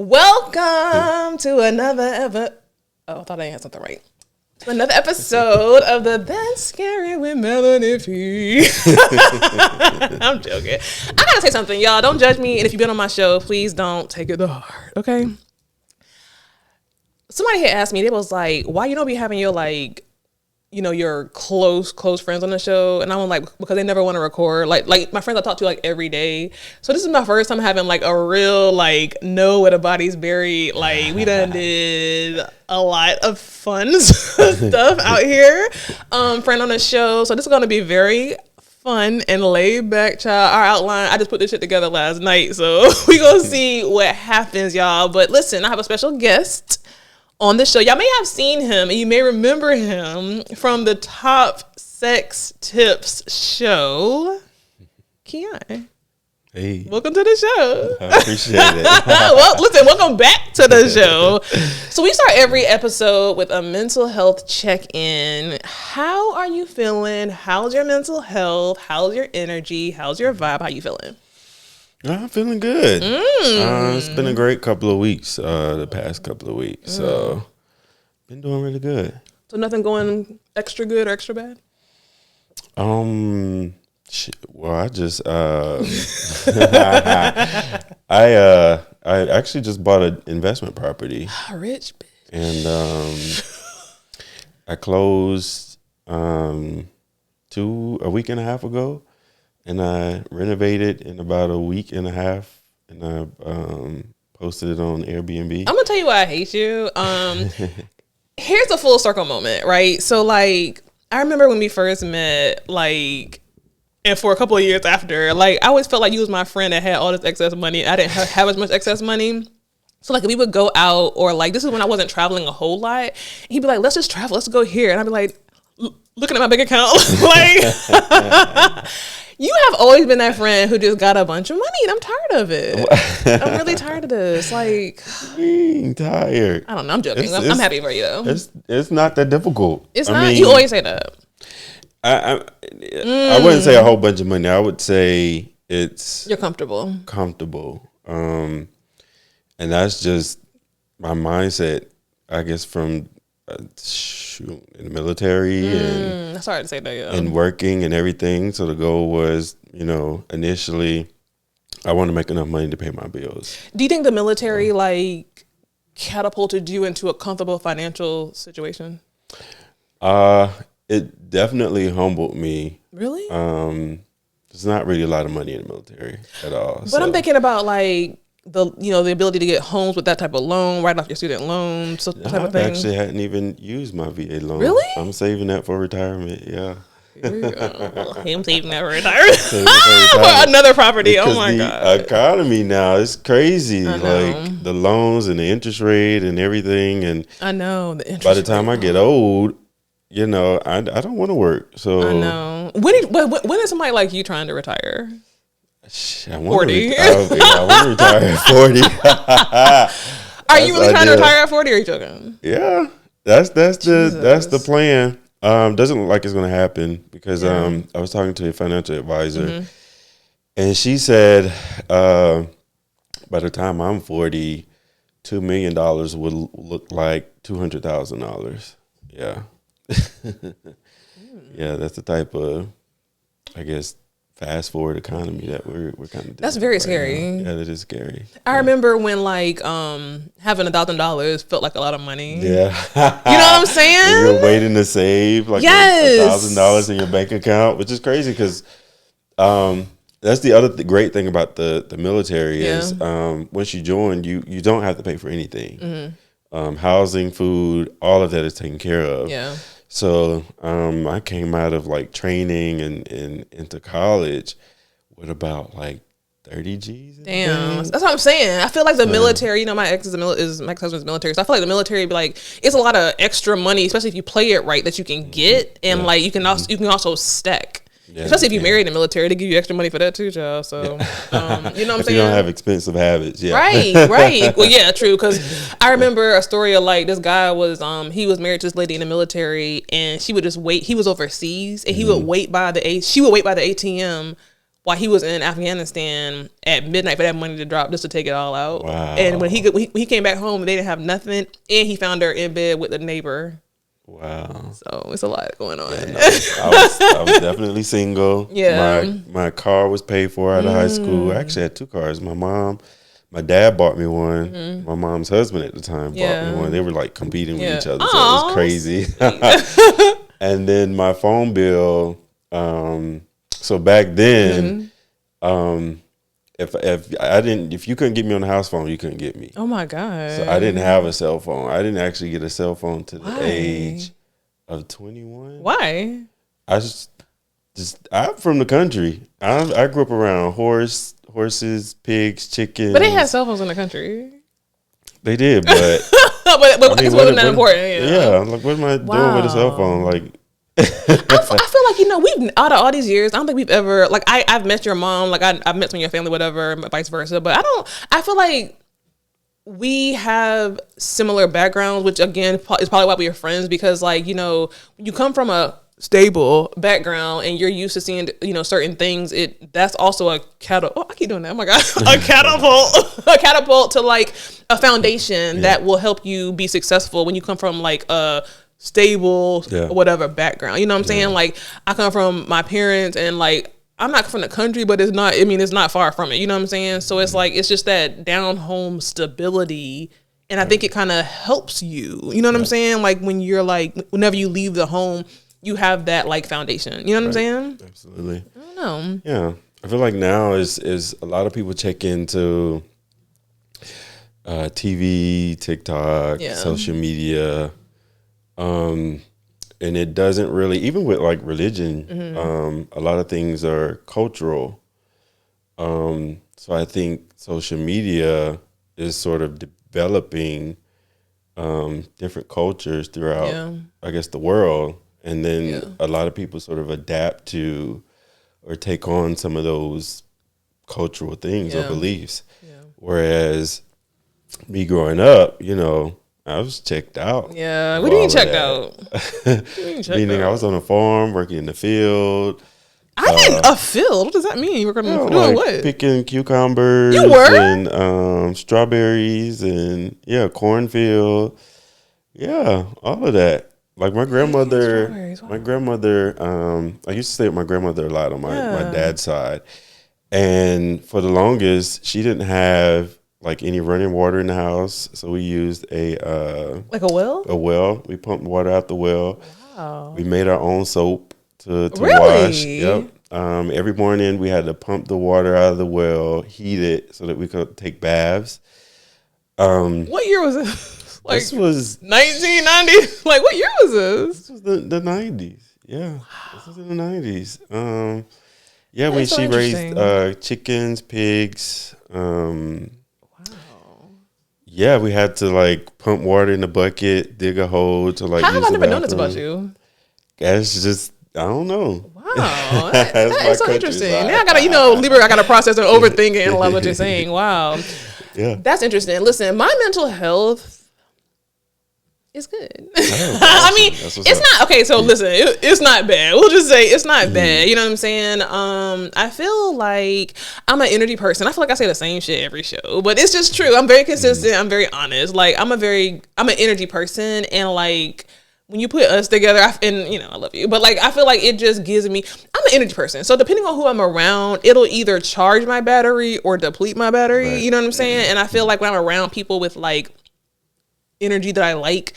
Welcome to another Oh, I thought I had something right. Another episode of the That's Scary with Meloney P. I'm joking. I gotta say something, y'all. Don't judge me, and if you've been on my show, please don't take it to heart, okay? Somebody had asked me, they was like, why you don't be having your your close friends on the show? And I'm like, because they never want to record. Like my friends I talk to like every day. So this is my first time having like a real know where the body's buried. Like we done did a lot of fun stuff out here. Friend on the show. So this is gonna be very fun and laid back, child. Our outline, I just put this shit together last night. So we gonna see what happens, y'all. But listen, I have a special guest on the show. Y'all may have seen him and you may remember him from the Top Sex Tips show. Keon. Hey. Welcome to the show. I appreciate it. Well, listen, welcome back to the show. So we start every episode with a mental health check-in. How are you feeling? How's your mental health? How's your energy? How's your vibe? How you feeling? I'm feeling good. It's been a great couple of weeks, the past couple of weeks. So, been doing really good. So nothing going extra good or extra bad? Well, I just, I actually just bought an investment property. Rich bitch. And I closed a week and a half ago. And I renovated in about a week and a half, and I posted it on Airbnb. I'm gonna tell you why I hate you. Here's a full circle moment, right? So I remember when we first met, and for a couple of years after, I always felt like you was my friend that had all this excess money. I didn't have as much excess money. So we would go out, or this is when I wasn't traveling a whole lot. And he'd be like, let's just travel, let's go here. And I'd be like, looking at my bank account, you have always been that friend who just got a bunch of money, and I'm tired of it. I'm really tired of this. Being tired. I don't know. I'm joking. I'm happy for you, though. It's not that difficult. It's not. You always say that. I wouldn't say a whole bunch of money. I would say you're comfortable. And that's just my mindset, I guess, from in the military and that's hard to say that, yeah. And working and everything. So the goal was, initially I want to make enough money to pay my bills. Do you think the military catapulted you into a comfortable financial situation? It definitely humbled me. Really? There's not really a lot of money in the military at all. But I'm thinking about the ability to get homes with that type of loan, write off your student loan, so type of thing. I actually hadn't even used my VA loan. Really? I'm saving that for retirement. Yeah. I'm saving that for retirement. For another property. Because oh my god. The economy now is crazy. The loans and the interest rate and everything. And I know the interest. By the time I get old, I don't want to work. So I know. When is somebody like you trying to retire? I want to retire at 40. Are you really trying to retire at 40 or are you joking? Yeah. That's the plan. Doesn't look like it's going to happen because I was talking to a financial advisor and she said by the time I'm 40, $2 million would look like $200,000. Yeah. Yeah, that's the type of, I guess, fast forward economy that we're kind of. That's very scary. Yeah, that is scary. I remember when having $1,000 felt like a lot of money. Yeah, you know what I'm saying? You're waiting to save $1,000 in your bank account, which is crazy because that's the other great thing about the military is once you join, you don't have to pay for anything. Housing, food, all of that is taken care of. Yeah. So I came out of training and into college with about 30 G's. Damn, that's what I'm saying. I feel like the military. My ex-husband's military, so I feel like the military it's a lot of extra money, especially if you play it right, that you can get, and you can also stack. Yeah, especially if you're married in the military, they give you extra money for that too, child. So, you know what I'm saying? If you don't have expensive habits, yeah. Right. Well, yeah, true. Because I remember a story of this guy was, he was married to this lady in the military, and she would just wait. He was overseas, and he would wait by she would wait by the ATM while he was in Afghanistan at midnight for that money to drop just to take it all out. Wow. And when he came back home, they didn't have nothing, and he found her in bed with a neighbor. Wow. So it's a lot going on. Yeah, no, I was definitely single. Yeah. My car was paid for out of high school. I actually had 2 cars. My dad bought me one. My mom's husband at the time bought me one. They were like competing with each other. So it was crazy. And then my phone bill, so back then, if you couldn't get me on the house phone, you couldn't get me. Oh my God. So I didn't have a cell phone. I didn't actually get a cell phone to the age of 21. Why? I'm from the country. I grew up around horses, pigs, chickens. But they had cell phones in the country. They did, but but I mean, it wasn't that important. Yeah, like what am I doing with a cell phone? Like, I feel like, we've out of all these years, I don't think we've ever, like, I've met your mom, like I've met some of your family, whatever, vice versa. But I feel like we have similar backgrounds, which again is probably why we are friends, because like, you come from a stable background and you're used to seeing, certain things. That's also a catapult. Oh, I keep doing that. Oh my God. a catapult to like a foundation that will help you be successful when you come from like a stable whatever background. You know what I'm saying? Like I come from my parents, and like I'm not from the country, but it's not far from it. You know what I'm saying? So it's like, it's just that down home stability. And I think it kind of helps you. You know what I'm saying? Like when you're like, whenever you leave the home, you have that like foundation. You know what I'm saying? Absolutely. I don't know. Yeah. I feel like now is a lot of people check into TV, TikTok, social media. And it doesn't really, even with like religion, a lot of things are cultural. So I think social media is sort of developing different cultures throughout, I guess, the world. And then a lot of people sort of adapt to or take on some of those cultural things or beliefs. Yeah. Whereas me growing up, I was checked out. Yeah. What do you mean checked out? Meaning I was on a farm, working in the field. A field? What does that mean? You were doing what? Picking cucumbers. You were? And strawberries and cornfield. Yeah, all of that. Like my grandmother, I used to stay with my grandmother a lot on my dad's side. And for the longest, she didn't have like any running water in the house. So we used a well? A well. We pumped water out the well. Wow. We made our own soap to really? wash. Yep. Every morning we had to pump the water out of the well, heat it so that we could take baths. What year was this? Like this was 1990. Like what year was this? This was the 90s. Yeah. Wow. This was in the 90s. When so she raised chickens, pigs. Wow. Yeah, we had to like pump water in the bucket, dig a hole to like. How have I never known this about you? That's just, I don't know. Wow, that is so interesting. Now I gotta, Libra, I gotta process and overthink and analyze what you're saying. Wow. Yeah. That's interesting. Listen, my mental health is good. Oh, I mean, it's not okay. So listen, it's not bad. We'll just say it's not bad. You know what I'm saying? I feel like I'm an energy person. I feel like I say the same shit every show, but it's just true. I'm very consistent. I'm very honest. Like I'm an energy person, and like when you put us together, I love you, but like I feel like it just gives me. I'm an energy person, so depending on who I'm around, it'll either charge my battery or deplete my battery. Right. You know what I'm saying? And I feel like when I'm around people with like energy that I like,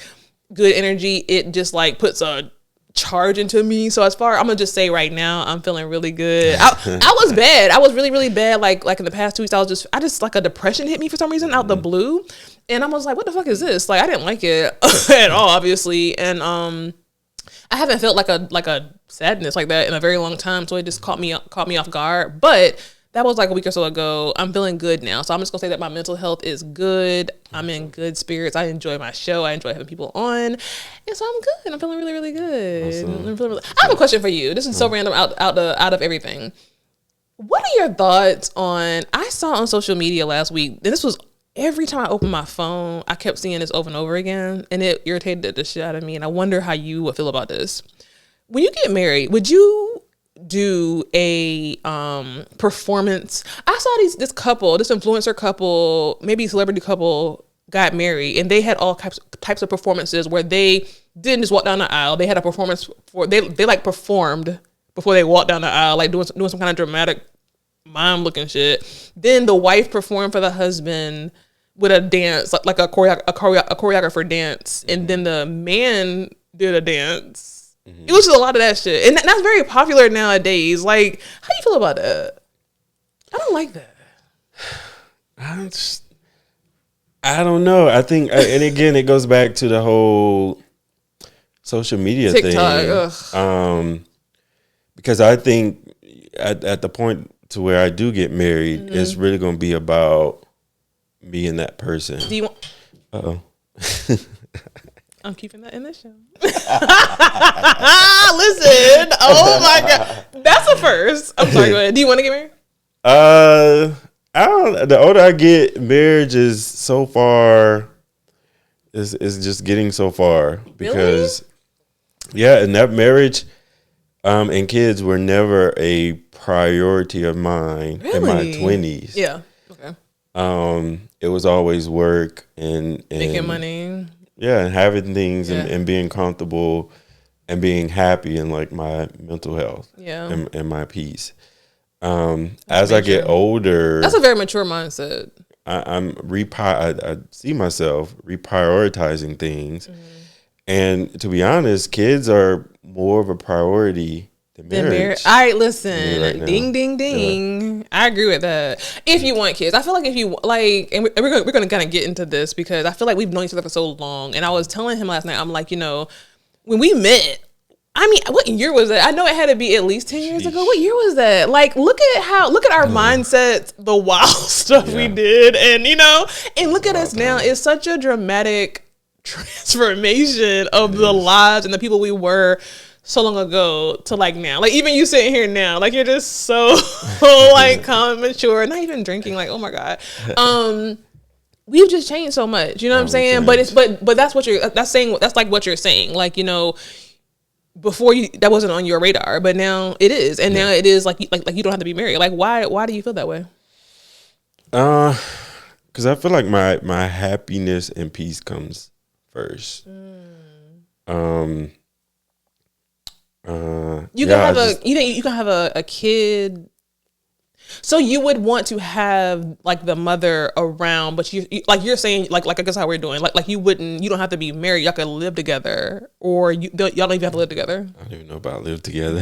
good energy, it just like puts a charge into me. So I'm gonna just say right now, I'm feeling really good. I was bad. I was really, really bad. Like in the past 2 weeks, I just like a depression hit me for some reason out the blue. And I was like, what the fuck is this? Like, I didn't like it at all, obviously. And I haven't felt like a sadness like that in a very long time. So it just caught me off guard. But that was like a week or so ago. I'm feeling good now. So I'm just going to say that my mental health is good. I'm in good spirits. I enjoy my show. I enjoy having people on. And so I'm good. I'm feeling really, really good. Awesome. I have a question for you. This is so random out of everything. What are your thoughts on, I saw on social media last week, and this was every time I opened my phone, I kept seeing this over and over again, and it irritated the shit out of me. And I wonder how you would feel about this. When you get married, would you do a performance. I saw this influencer couple, maybe celebrity couple, got married, and they had all types of performances where they didn't just walk down the aisle. They had a performance for they like performed before they walked down the aisle, like doing some kind of dramatic mime looking shit. Then the wife performed for the husband with a dance, like a choreographer dance, and then the man did a dance. It was just a lot of that shit, and that's very popular nowadays. Like, how do you feel about that? I don't like that. I don't know. I think, and again, it goes back to the whole social media TikTok, thing. Because I think at the point to where I do get married, it's really going to be about me and that person. Do you want? Uh-oh. I'm keeping that in the show. Listen, oh my God, that's a first. I'm sorry. Go ahead. Do you want to get married? I don't. The older I get, marriage is so far. Is just getting so far because, yeah, and that marriage, and kids were never a priority of mine in my 20s. Yeah. Okay. It was always work and making money. Yeah, and having things and being comfortable and being happy and like my mental health. Yeah. And my peace. As I get older, that's a very mature mindset. I see myself reprioritizing things, and to be honest, kids are more of a priority than marriage. All right, listen, right, ding, ding, ding. Yeah. I agree with that. If you want kids, I feel like if you like, and we're going to kind of get into this because I feel like we've known each other for so long, and I was telling him last night, I'm like, when we met. I mean, what year was that? I know it had to be at least 10 years ago. What year was that? Like, look at our mindsets, the wild stuff we did, and look at us now. It's such a dramatic transformation of the lives and the people we were so long ago to like now. Like, even you sitting here now, like you're just so like calm and mature, not even drinking. Like, oh my God. We've just changed so much. You know what I'm saying? But that's what that's like what you're saying. Like, before that wasn't on your radar, but now it is, and now it is like you don't have to be married. Like, why do you feel that way? Because I feel like my happiness and peace comes first. You can have a kid. So you would want to have like the mother around, but you like you're saying like I guess how we're doing like you don't have to be married. Y'all could live together, or y'all don't even have to live together. I don't even know about live together.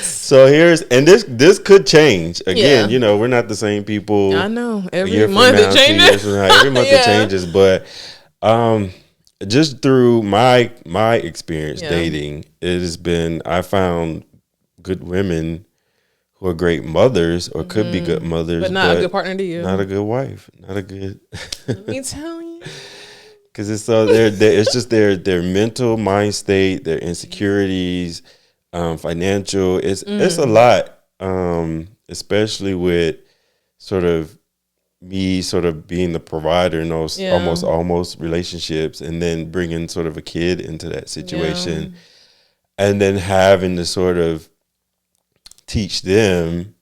So this could change again. We're not the same people. I know every month it changes. Every month it changes, but just through my experience dating, it has been I found good women who are great mothers or could be good mothers, but not a good partner to you. Not a good wife. Not a good. Let me tell you. Because it's just their mental mind state, their insecurities, financial. It's a lot, especially with sort of me sort of being the provider in those almost relationships, and then bringing sort of a kid into that situation, and then having to sort of teach them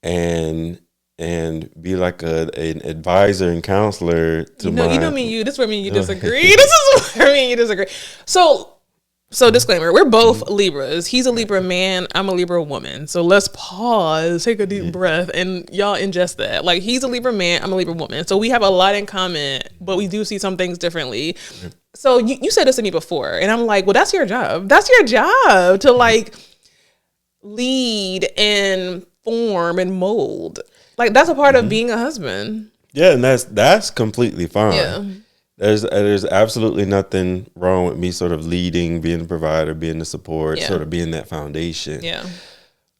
and be like an advisor and counselor to this is where me and you disagree. This is where me and you disagree. So disclaimer, we're both Libras. He's a Libra man, I'm a Libra woman. So let's pause, take a deep breath, and y'all ingest that. Like, he's a Libra man, I'm a Libra woman. So we have a lot in common, but we do see some things differently. So you said this to me before, and I'm like, well, that's your job. That's your job to like lead and form and mold. Like, that's a part of being a husband. Yeah, and that's completely fine. Yeah. There's absolutely nothing wrong with me sort of leading, being the provider, being the support, sort of being that foundation. Yeah.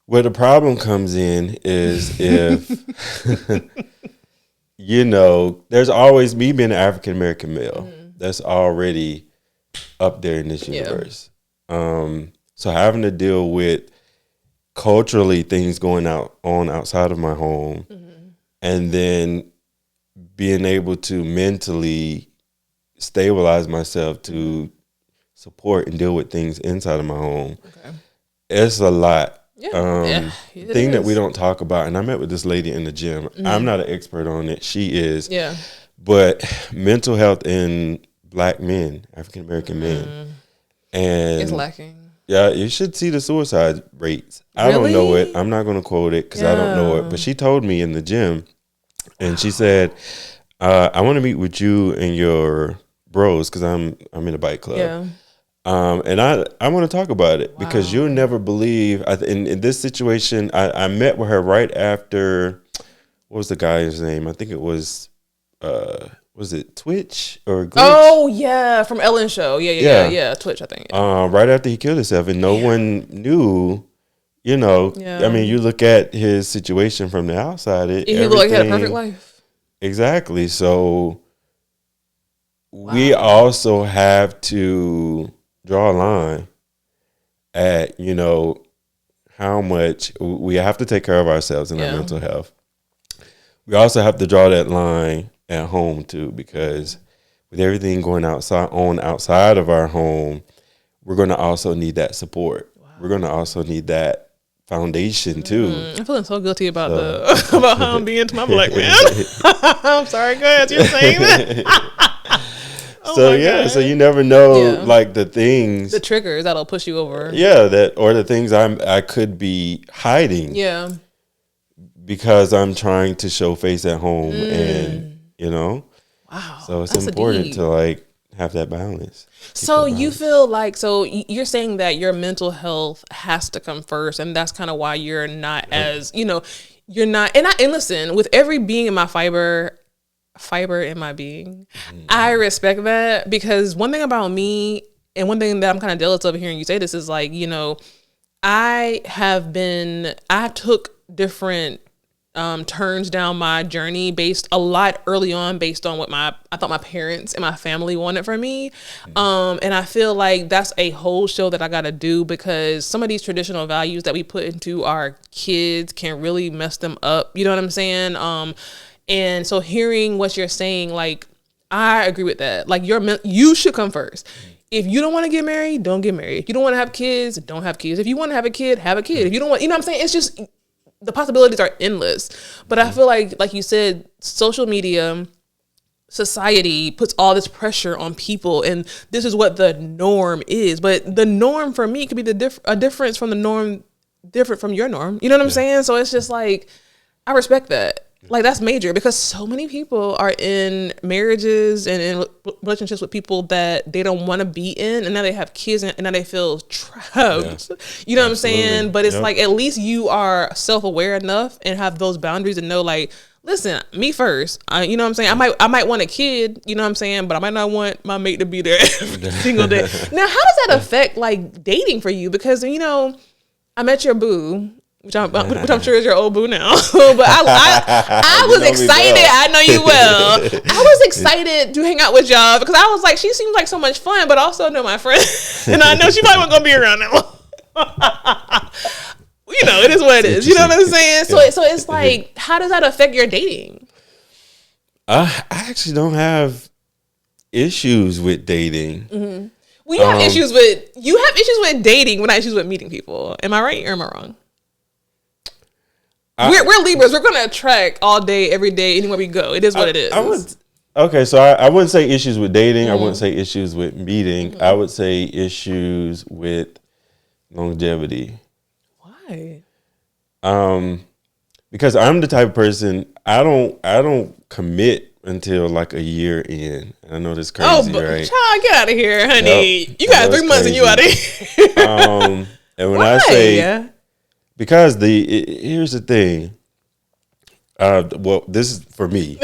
Where the problem comes in is if there's always me being an African American male. That's already up there in this universe. So having to deal with culturally things going on outside of my home, and then being able to mentally stabilize myself to support and deal with things inside of my home. It's a lot. thing that we don't talk about. And I met with this lady in the gym. I'm not an expert on it. She is. Yeah. But mental health in Black men, African American men, and it's lacking. Yeah, you should see the suicide rates. I don't know it. I'm not going to quote it because I don't know it. But she told me in the gym, and she said, "I want to meet with you and your bros because I'm in a bike club." Yeah. And I want to talk about it because you'll never believe. In this situation, I met with her right after. What was the guy's name? I think it was it Twitch or Glitch? Oh yeah, from Ellen show. Yeah. Twitch, I think. Right after he killed himself, and no one knew. You know, I mean, you look at his situation from the outside. He looked like he had a perfect life. Exactly. So we also have to draw a line at, how much we have to take care of ourselves and our mental health. We also have to draw that line at home too, because with everything going outside of our home, we're going to also need that support. We're going to also need that foundation too. I'm feeling so guilty about about how I'm being to my Black man. I'm sorry, go ahead. You're saying that. So you never know, like the triggers that'll push you over. Yeah, or the things I could be hiding. Yeah, because I'm trying to show face at home, and wow. So it's important to like have that balance. So you feel like, you're saying that your mental health has to come first, and that's kind of why you're not as, you're not, and listen, with every being in my fiber in my being, I respect that, because one thing about me, and one thing that I'm kind of jealous of hearing you say this is like, I took different turns down my journey based a lot early on based on what I thought my parents and my family wanted for me. And I feel like that's a whole show that I got to do, because some of these traditional values that we put into our kids can really mess them up. You know what I'm saying? And so hearing what you're saying, like, I agree with that. Like, you should come first. If you don't want to get married, don't get married. If you don't want to have kids, don't have kids. If you want to have a kid, have a kid. If you don't want, you know what I'm saying? It's just, the possibilities are endless. But I feel like you said, social media, society puts all this pressure on people, and this is what the norm is. But the norm for me could be a difference from the norm, different from your norm. You know what I'm saying? So it's just like, I respect that. Like, that's major, because so many people are in marriages and in relationships with people that they don't want to be in, and now they have kids, and now they feel trapped. You know what I'm saying? But it's like, at least you are self-aware enough and have those boundaries and know, like, listen, me first. You know what I'm saying? I might want a kid, you know what I'm saying? But I might not want my mate to be there every single day. Now, how does that affect, like, dating for you? Because, I met your boo, which I'm sure is your old boo now. But I was excited. I know you will. I was excited to hang out with y'all, because I was like, she seems like so much fun, but also know my friend. And I know she probably wasn't going to be around that long. It is what it is. You know what I'm saying? So it's like, how does that affect your dating? I actually don't have issues with dating. Mm-hmm. Well, you have issues with dating, but not issues with meeting people. Am I right or am I wrong? We're Libras. We're going to attract all day, every day, anywhere we go. It is what it is. I wouldn't say issues with dating. I wouldn't say issues with meeting. I would say issues with longevity. Why? Because I'm the type of person, I don't commit until like a year in. I know this crazy, right? Child, get out of here, honey. Yep, you got 3 months and you out of here. And when I say, because here's the thing. Well, this is for me.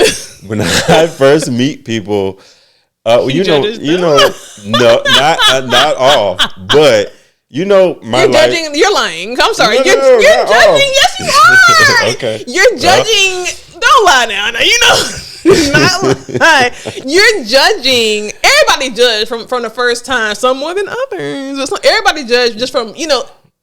When I first meet people, no, not all, but my you're judging. life. You're lying. I'm sorry. You're judging. Yes, you are. Okay. You're judging. Don't lie now. Not lie. You're judging. Everybody judge from the first time. Some more than others. Everybody judge just from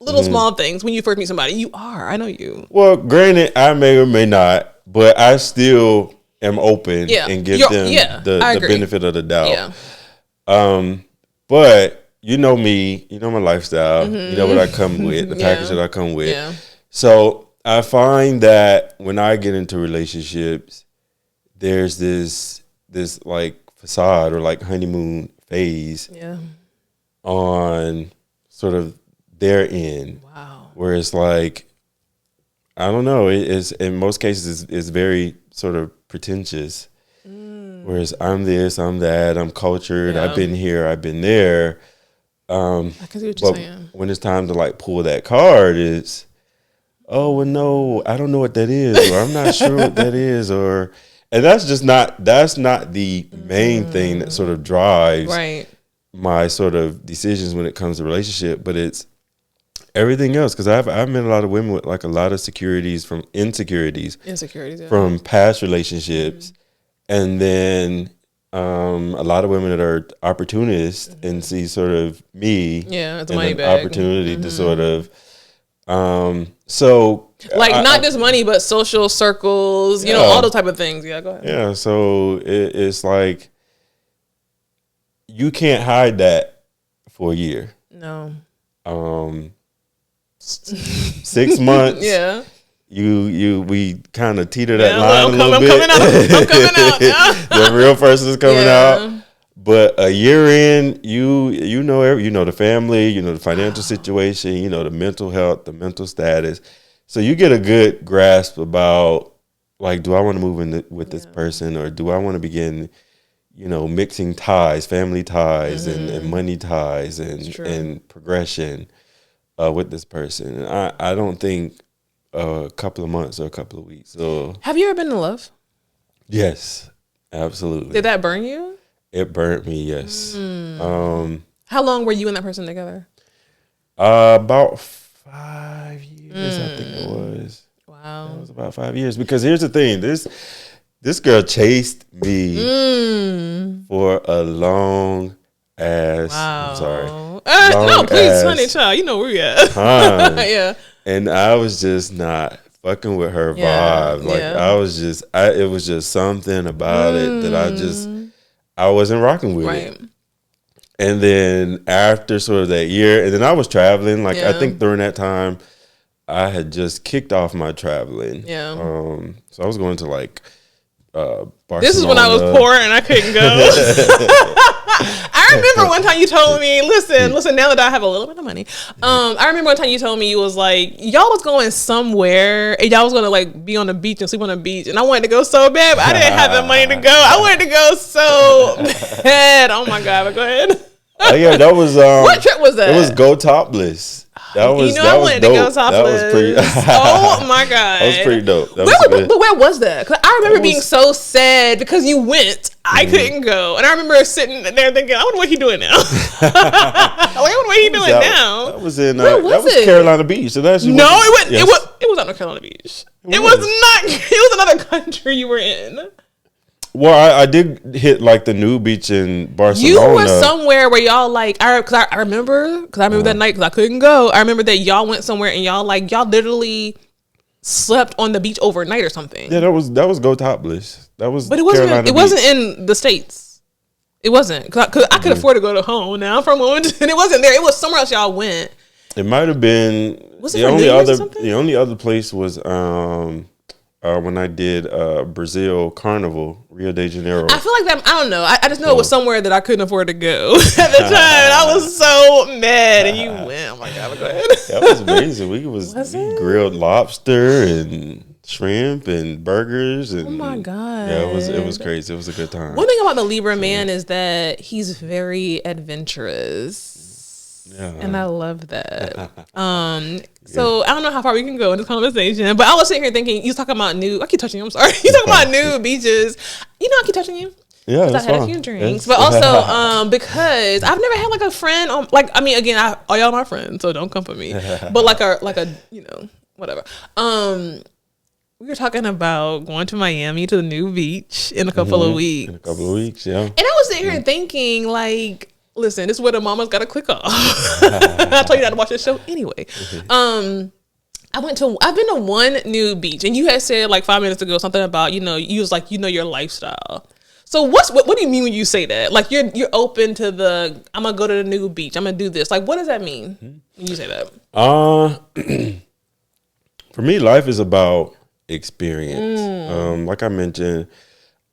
little small things when you first meet somebody. You are. I know you. Well, granted, I may or may not, but I still am open and give them the benefit of the doubt. Yeah. But you know me, you know my lifestyle, you know what I come with, the package that I come with. Yeah. So I find that when I get into relationships, there's this like facade or like honeymoon phase on sort of their end. Wow. Where it's like, I don't know, it's in most cases it's very sort of pretentious. Whereas I'm this, I'm that, I'm cultured, I've been here, I've been there. I can see what you're saying. When it's time to like pull that card, it's, oh, well, no, I don't know what that is, or I'm not sure what that is, and that's not the main thing that sort of drives my sort of decisions when it comes to relationship, but it's everything else. Because I've met a lot of women with like a lot of insecurities from past relationships. And then a lot of women that are opportunists and see sort of me as an money bag. Opportunity to sort of so like not just money but social circles, you know, all those type of things. Yeah, go ahead. Yeah, so it's like you can't hide that for a year. No. 6 months. Yeah. We kind of teeter that line a little bit. I'm coming out. The real person is coming out. But a year in, you know the family, you know the financial situation, you know the mental health, the mental status. So you get a good grasp about like, do I want to move in with this person, or do I want to begin, you know, mixing ties, family ties, and money ties, and progression with this person. And I don't think a couple of months or a couple of weeks. So, have you ever been in love? Yes, absolutely. Did that burn you? It burnt me, yes. How long were you and that person together? About 5 years, I think it was. Wow. It was about 5 years. Because here's the thing, this girl chased me for a long ass. Wow. I'm sorry. No, please, honey, child. You know where we at. Yeah. And I was just not fucking with her vibe. Like it was just something about it that I wasn't rocking with it. And then after sort of that year, and then I was traveling. Like I think during that time, I had just kicked off my traveling. Yeah. So I was going to like Barcelona. This is when I was poor and I couldn't go. I remember one time you told me, listen, now that I have a little bit of money, I remember one time you told me you was like, y'all was going somewhere and y'all was going to like be on the beach and sleep on the beach, and I wanted to go so bad, but I didn't have the money to go. I wanted to go so bad. Oh my God, but go ahead. Yeah, that was what trip was that? It was Go Topless. That was, I wanted to go topless. That was pretty. Oh my God, that was pretty dope. But where was that? Cause I remember being so sad because you went. I couldn't go, and I remember sitting there thinking, "I wonder what he's doing now." I wonder what he's doing now. That was in that was Carolina Beach. So that's it was not Carolina Beach. It was not. It was another country you were in. Well, I did hit like the new beach in Barcelona. You were somewhere where y'all like, I remember that night because I couldn't go. I remember that y'all went somewhere and y'all literally slept on the beach overnight or something. Yeah, that was Go Topless. That was, but it wasn't in the States. It wasn't because I could afford to go to home now for a moment, and it wasn't there. It was somewhere else y'all went. It might have been. Was it the only other place was when I did Brazil Carnival, Rio de Janeiro. I feel like that. I don't know. I just know it was somewhere that I couldn't afford to go at the time. I was so mad, and you went. Oh my God, go ahead. That was amazing. We grilled lobster and shrimp and burgers. And, oh my God. Yeah, it was crazy. It was a good time. One thing about the Libra man is that he's very adventurous. Yeah. And I love that. So I don't know how far we can go in this conversation, but I was sitting here thinking, you talking about I keep touching you, I'm sorry. You talking about new beaches. You know I keep touching you. Yeah, I had a few drinks. But also because I've never had like a friend again, all y'all my friends, so don't come for me. But like a you know, whatever. We were talking about going to Miami to the new beach in a couple of weeks. In a couple of weeks, yeah. And I was sitting here thinking like, listen, this is where the mama's got to click off. I told you not to watch this show anyway. I've been to one new beach, and you had said like 5 minutes ago something about, you was like, your lifestyle. So what do you mean when you say that? Like you're open to the I'm gonna go to the new beach. I'm gonna do this. Like what does that mean when you say that? For me, life is about experience. Like I mentioned,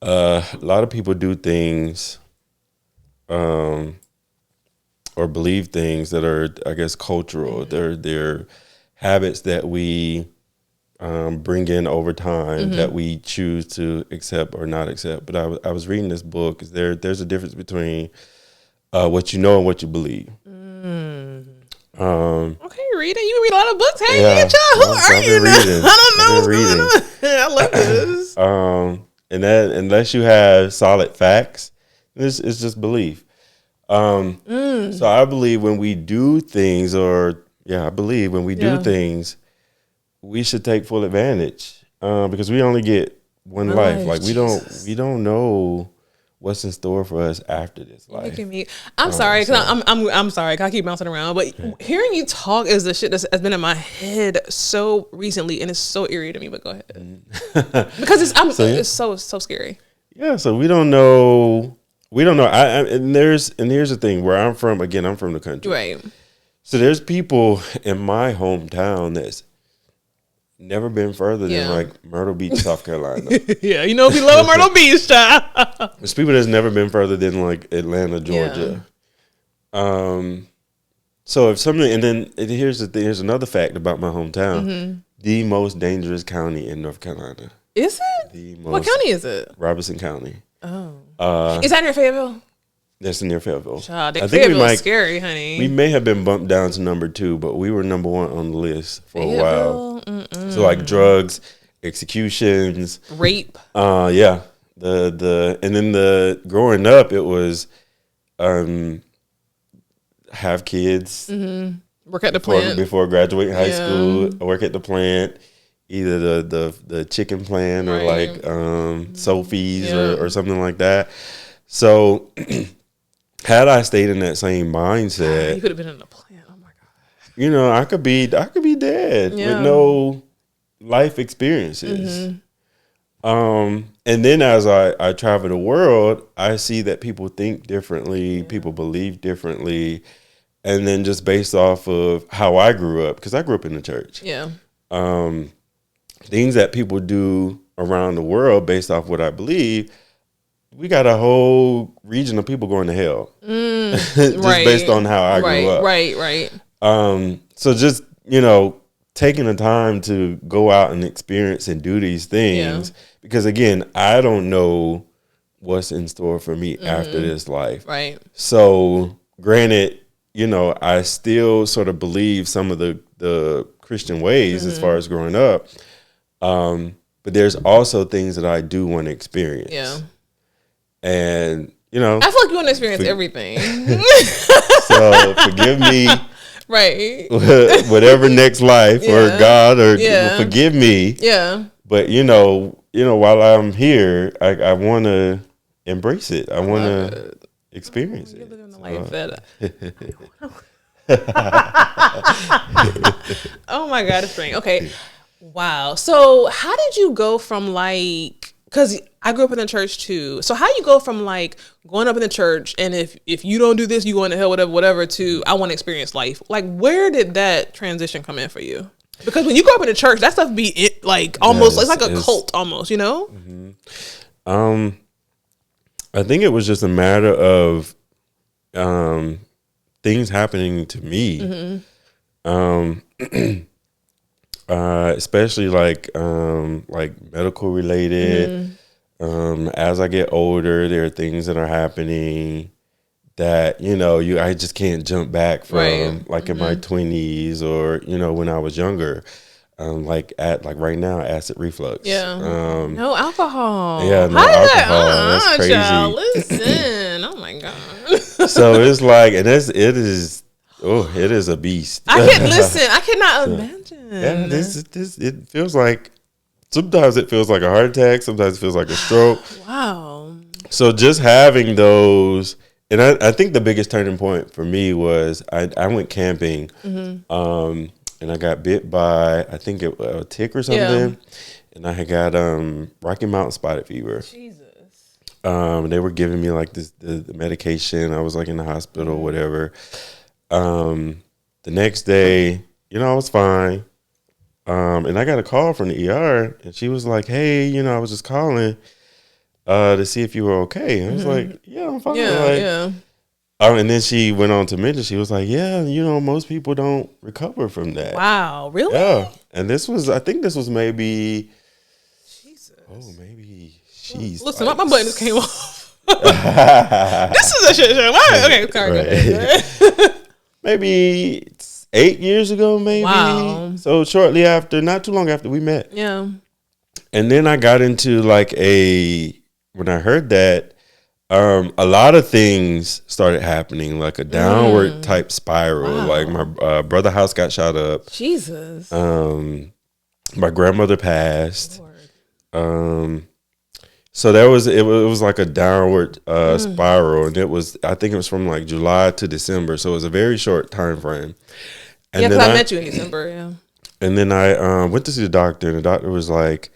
a lot of people do things, or believe things that are, I guess, cultural. They're habits that we bring in over time that we choose to accept or not accept. But I was reading this book. There's a difference between what you know and what you believe. Okay, reading. You read a lot of books. Hey, yeah, child, who are you now? I don't know what's going on. I love this. And that unless you have solid facts, it's just belief. So I believe when we do things, things, we should take full advantage because we only get one life. Like we don't know what's in store for us after this life. I'm sorry because I'm sorry because I keep bouncing around, but hearing you talk is the shit that has been in my head so recently, and it's so eerie to me. But go ahead, because it's so scary. Yeah, so we don't know. And here's the thing. Where I'm from, again, I'm from the country, right? So there's people in my hometown that's never been further than like Myrtle Beach, South Carolina. Yeah, we love Myrtle Beach, child. There's people that's never been further than like Atlanta, Georgia. Yeah. So if something, and then here's the thing. Here's another fact about my hometown: the most dangerous county in North Carolina. Is it? What county is it? Robeson County. Oh, is that near Fayetteville? That's near Fayetteville. Child, Fayetteville's scary, honey. We may have been bumped down to number 2, but we were number 1 on the list for a while. So like drugs, executions, rape. Yeah. And then growing up, it was have kids, work at the plant before graduating high school. Work at the plant, either the chicken plant or like Sophie's or something like that. So. Had I stayed in that same mindset, you could have been in the plant. Oh my I god! could be dead with no life experiences. And then as I travel the world, I see that people think differently, people believe differently, and then just based off of how I grew up, because I grew up in the church. Yeah. Things that people do around the world based off what I believe. We got a whole region of people going to hell, just based on how I grew up. Right. So just taking the time to go out and experience and do these things, because again, I don't know what's in store for me after this life. Right. So granted, I still sort of believe some of the Christian ways as far as growing up, but there's also things that I do want to experience. Yeah. And, I feel like you want to experience everything. So forgive me. Right. Whatever next life or God or forgive me. Yeah. But, while I'm here, I want to embrace it. I want to experience it. Living the life Oh, my God. It's strange. Okay. Wow. So how did you go from because I grew up in the church too. So how you go from going up in the church and if you don't do this, you going to hell, whatever, to I want to experience life. Where did that transition come in for you? Because when you grow up in the church, that stuff be almost, it's like a cult almost, Mm-hmm. I think it was just a matter of things happening to me. Mm-hmm. Especially medical related. As I get older, there are things that are happening that I just can't jump back from, in my 20s or when I was younger. Right now, acid reflux. Yeah. No alcohol. Yeah, no alcohol. That's crazy. Child, listen. Oh my God. So it's it is. Oh, it is a beast. I cannot imagine. Yeah, it feels like, sometimes it feels like a heart attack. Sometimes it feels like a stroke. Wow. So just having those, and I think the biggest turning point for me was I went camping, and I got bit by, I think a tick or something, and I had got Rocky Mountain spotted fever. Jesus. They were giving me like the medication. I was like in the hospital, whatever. The next day, I was fine. And I got a call from the ER, and she was like, "Hey, I was just calling to see if you were okay." And I was like, "Yeah, I'm fine." Yeah. And then she went on to mention, she was like, "Yeah, most people don't recover from that." Wow, really? Yeah. And I think this was maybe, Jesus. She's. Listen, my button just came off. This is a shit show. Okay, sorry. Maybe 8 years ago, maybe. Wow. So shortly after, not too long after we met. Yeah. And then I got into when I heard that, a lot of things started happening, like a downward type spiral. Wow. Like my brother's house got shot up. Jesus. My grandmother passed. Lord. So it was like a downward spiral, and I think it was from like July to December. So it was a very short time frame. And yeah, because I met you in December. Yeah. And then I went to see the doctor, and the doctor was like,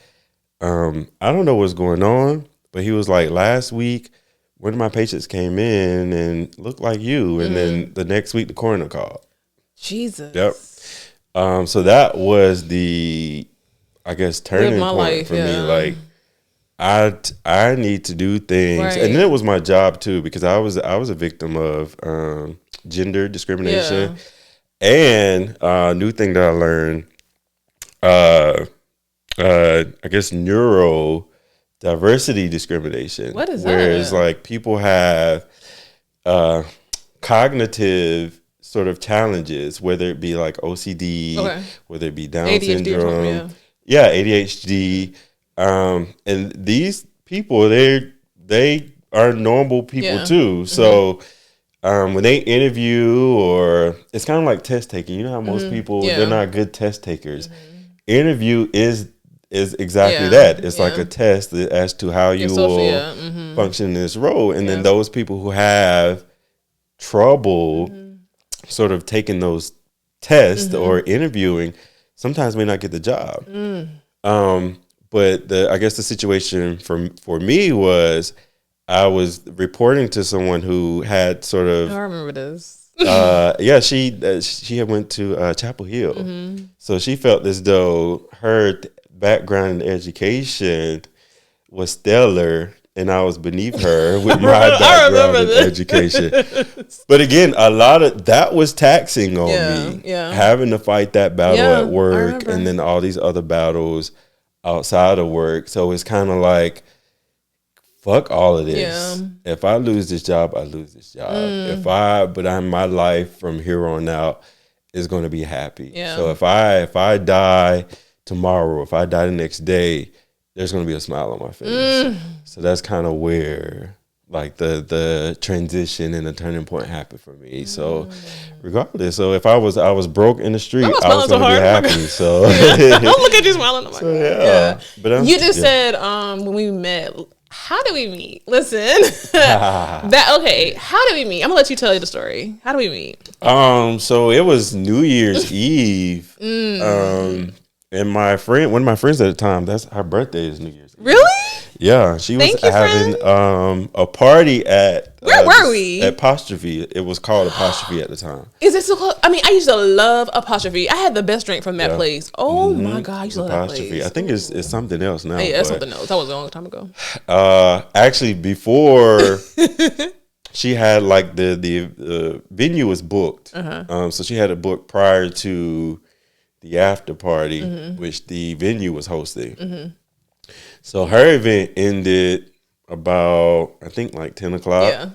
"I don't know what's going on," but he was like, "Last week, one of my patients came in and looked like you, and then the next week the coroner called." Jesus. Yep. So that was the, I guess, turning point life, for me. Like, I need to do things, right. and then it was my job too, because I was a victim of gender discrimination, and a new thing that I learned, I guess, neurodiversity discrimination. What is Whereas, that? like, people have cognitive sort of challenges, whether it be like OCD, whether it be Down ADHD syndrome, ADHD, and these people, they are normal people too. So when they interview, or it's kind of like test taking. You know how most people, they're not good test takers. Interview is exactly that. It's like a test as to how you will function in this role. And then those people who have trouble sort of taking those tests or interviewing sometimes may not get the job. But I guess the situation for me was, I was reporting to someone who had sort of, I remember this. she had went to Chapel Hill, so she felt as though her background in education was stellar, and I was beneath her with my background in education. But again, a lot of that was taxing on me, having to fight that battle at work, and then all these other battles outside of work. So it's kind of like, fuck all of this. If I lose this job, I lose this job. But my life from here on out is going to be happy. So if I die tomorrow, if I die the next day, there's going to be a smile on my face. So that's kind of where like the transition and the turning point happened for me. So regardless, so if I was broke in the street, I was going to be happy. So don't look at you smiling. On my so, But you just said when we met. How did we meet? Listen, how did we meet? I'm gonna let you tell the story. How did we meet? So it was New Year's Eve. And one of my friends at the time, that's her birthday is New Year's Eve. Really? Yeah, she was having a party at where were we? At Apostrophe. It was called Apostrophe at the time. Is it so close? I mean, I used to love Apostrophe. I had the best drink from that place. Oh my god, I used to love that place. I think it's something else now. Yeah, it's something else. That was a long time ago. Actually, before she had like the venue was booked. So she had it booked prior to the after party, which the venue was hosting. So her event ended about, I think, like 10 o'clock. Yeah.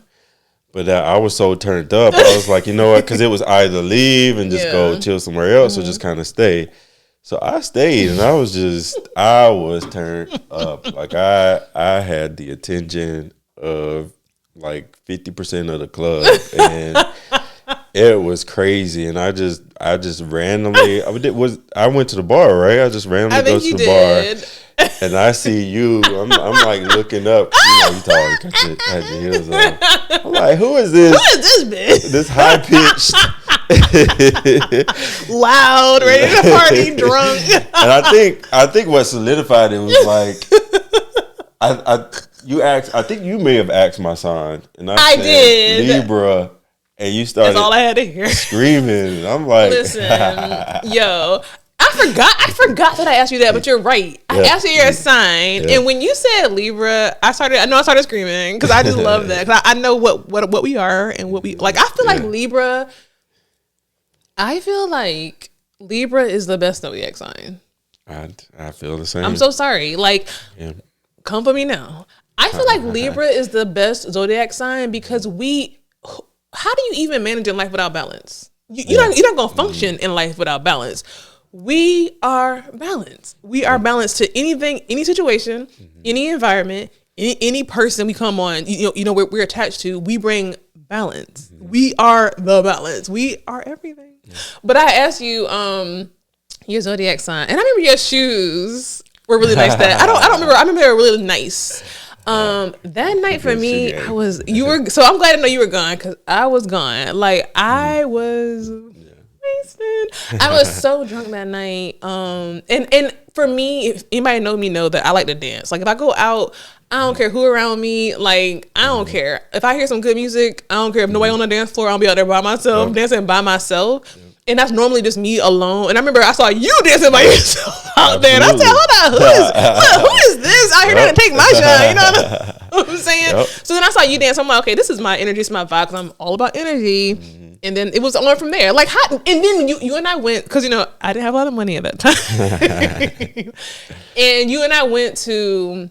But I was so turned up. I was like, you know what? Because it was either leave and just go chill somewhere else or just kind of stay. So I stayed, and I was turned up. Like I had the attention of like 50% of the club, and it was crazy. And I just randomly, I went to the bar, right? I just randomly go to the bar. And I see you. I'm like looking up. You know, you tall, had your heels on. I'm like, who is this? Who is this bitch? This high pitched, loud, ready to party, drunk. And I think what solidified it was like, You asked. I think you may have asked my sign, and I did. Libra, and you started. That's all I had to hear. Screaming. I'm like, listen, yo. I forgot that I asked you that, but you're right. I asked you your sign, and when you said Libra, I started screaming because I just love that. Because I know what we are and what we like. I feel like Libra. I feel like Libra is the best zodiac sign. I feel the same. I'm so sorry. Like, come for me now. I feel like Libra is the best zodiac sign because how do you even manage your life without balance? You're not going to function in life without balance. We are balanced. We are balanced to anything, any situation, any environment, any person we come on, we're attached to. We bring balance. We are the balance. We are everything. But I asked you, your zodiac sign, and I remember your shoes were really nice. I remember they were really nice. That night for me, so I'm glad to know you were gone because I was gone. Like I was wasted. I was so drunk that night. And for me, if anybody know that I like to dance. Like if I go out, I don't care who around me. Like I don't care if I hear some good music. I don't care if nobody on the dance floor. I'll be out there by myself, dancing by myself. And that's normally just me alone. And I remember I saw you dancing by yourself out there. And I said, hold on, who is this out here trying to take my shine? You know what I'm saying? Yep. So then I saw you dance. I'm like, okay, this is my energy. It's my vibe because I'm all about energy. And then it was on from there. Like, and then you and I went, because, I didn't have a lot of money at that time. And you and I went to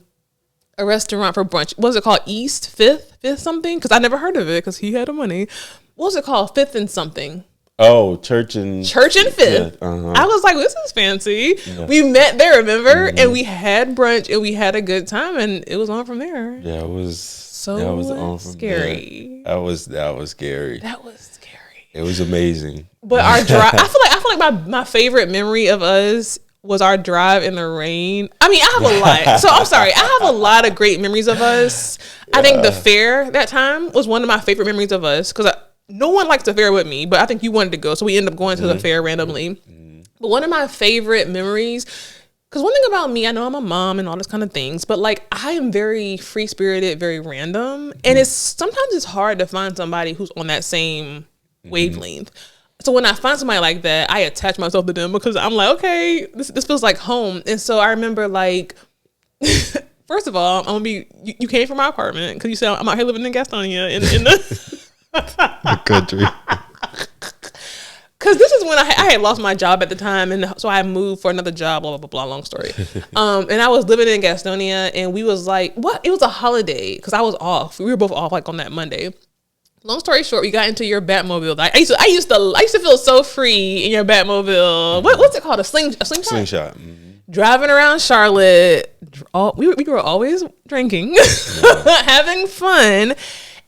a restaurant for brunch. What was it called? East? Fifth something? Because I never heard of it because he had the money. What was it called? Fifth and something. Oh, Church and Fifth. Yeah, I was like, this is fancy. Yeah. We met there, remember? And we had brunch and we had a good time and it was on from there. Yeah, it was on from scary. There. That was scary. That was scary. It was amazing. But our drive, I feel like my favorite memory of us was our drive in the rain. I mean, I have a lot. So I'm sorry. I have a lot of great memories of us. Yeah. I think the fair that time was one of my favorite memories of us because no one likes the fair with me, but I think you wanted to go. So we ended up going to the fair randomly. But one of my favorite memories, because one thing about me, I know I'm a mom and all this kind of things, but like I am very free-spirited, very random. And sometimes it's hard to find somebody who's on that same wavelength. So when I find somebody like that, I attach myself to them because I'm like, okay, this feels like home. And so I remember like, first of all, you came from my apartment because you said I'm out here living in Gastonia in the country. Because this is when I had lost my job at the time, and so I moved for another job. Blah blah blah blah. Long story. And I was living in Gastonia, and we was like, what? It was a holiday because I was off. We were both off like on that Monday. Long story short, we got into your Batmobile. I used to feel so free in your Batmobile. What's it called? A slingshot. Slingshot. Driving around Charlotte. We were always drinking, having fun.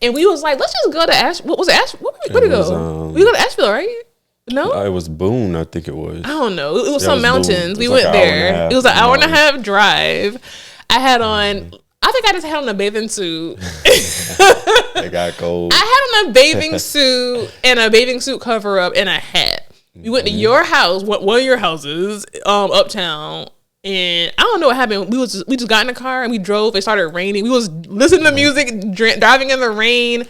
And we was like, let's just go to What was it? Where'd we go? We go to Asheville, right? No? It was Boone, I think it was. I don't know. It was some mountains. We went there. It was an hour and a half drive. I had on, I think I just had on a bathing suit. It got cold. I had on a bathing suit and a bathing suit cover up and a hat. We went to your house, one of your houses, uptown. And I don't know what happened. We just got in the car and we drove. It started raining. We was listening to music, driving in the rain.